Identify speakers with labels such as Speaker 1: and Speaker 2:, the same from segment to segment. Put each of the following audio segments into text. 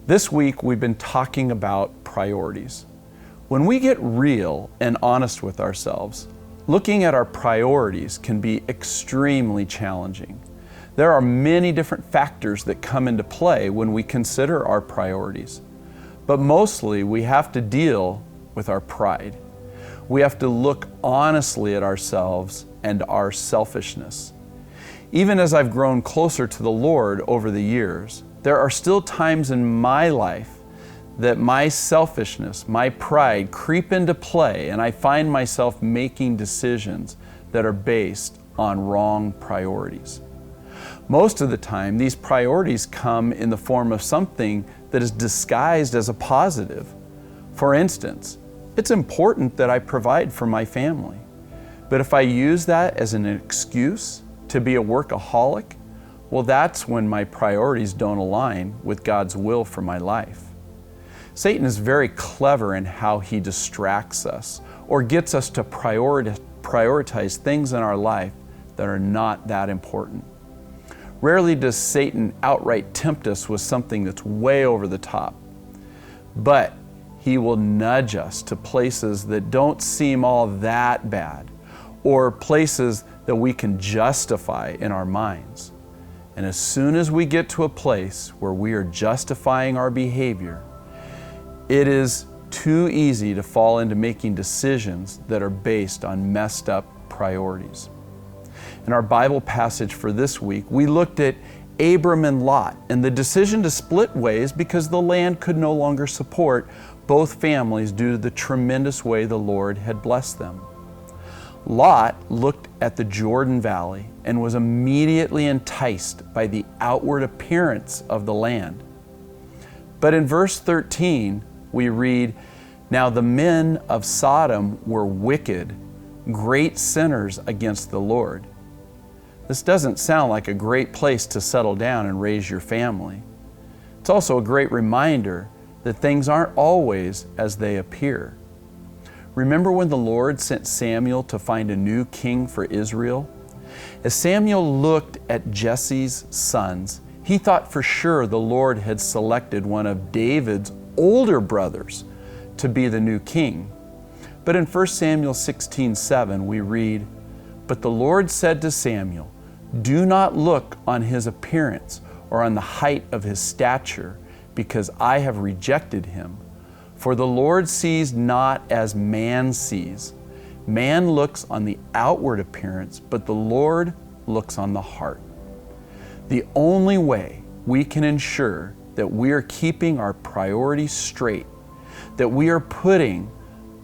Speaker 1: This week we've been talking about priorities. When we get real and honest with ourselves, looking at our priorities can be extremely challenging. There are many different factors that come into play when we consider our priorities. But mostly we have to deal with our pride. We have to look honestly at ourselves and our selfishness. Even as I've grown closer to the Lord over the years, there are still times in my life that my selfishness, my pride creep into play, and I find myself making decisions that are based on wrong priorities. Most of the time, these priorities come in the form of something that is disguised as a positive. For instance, it's important that I provide for my family. But if I use that as an excuse to be a workaholic, well, that's when my priorities don't align with God's will for my life. Satan is very clever in how he distracts us or gets us to prioritize things in our life that are not that important. Rarely does Satan outright tempt us with something that's way over the top, but he will nudge us to places that don't seem all that bad, or places that we can justify in our minds. And as soon as we get to a place where we are justifying our behavior, it is too easy to fall into making decisions that are based on messed up priorities. In our Bible passage for this week, we looked at Abram and Lot and the decision to split ways because the land could no longer support both families due to the tremendous way the Lord had blessed them. Lot looked at the Jordan Valley and was immediately enticed by the outward appearance of the land. But in verse 13, we read, "Now the men of Sodom were wicked, great sinners against the Lord." This doesn't sound like a great place to settle down and raise your family. It's also a great reminder that things aren't always as they appear. Remember when the Lord sent Samuel to find a new king for Israel? As Samuel looked at Jesse's sons, he thought for sure the Lord had selected one of David's older brothers to be the new king. But in 1 Samuel 16:7 we read, "But the Lord said to Samuel, 'Do not look on his appearance or on the height of his stature, because I have rejected him. For the Lord sees not as man sees. Man looks on the outward appearance, but the Lord looks on the heart.'" The only way we can ensure that we are keeping our priorities straight, that we are putting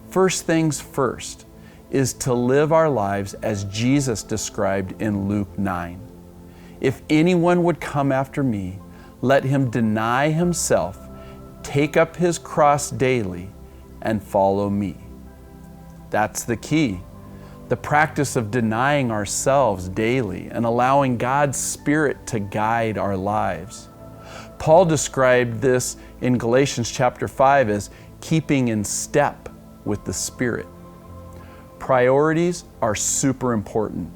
Speaker 1: first things first, is to live our lives as Jesus described in Luke 9. "If anyone would come after me, let him deny himself, take up his cross daily, and follow me." That's the key. The practice of denying ourselves daily and allowing God's Spirit to guide our lives. Paul described this in Galatians chapter 5 as keeping in step with the Spirit. Priorities are super important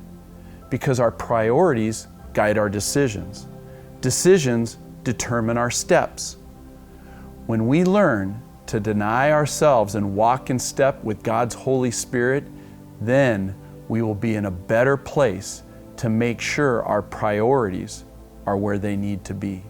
Speaker 1: because our priorities guide our decisions. Decisions determine our steps. When we learn to deny ourselves and walk in step with God's Holy Spirit, then we will be in a better place to make sure our priorities are where they need to be.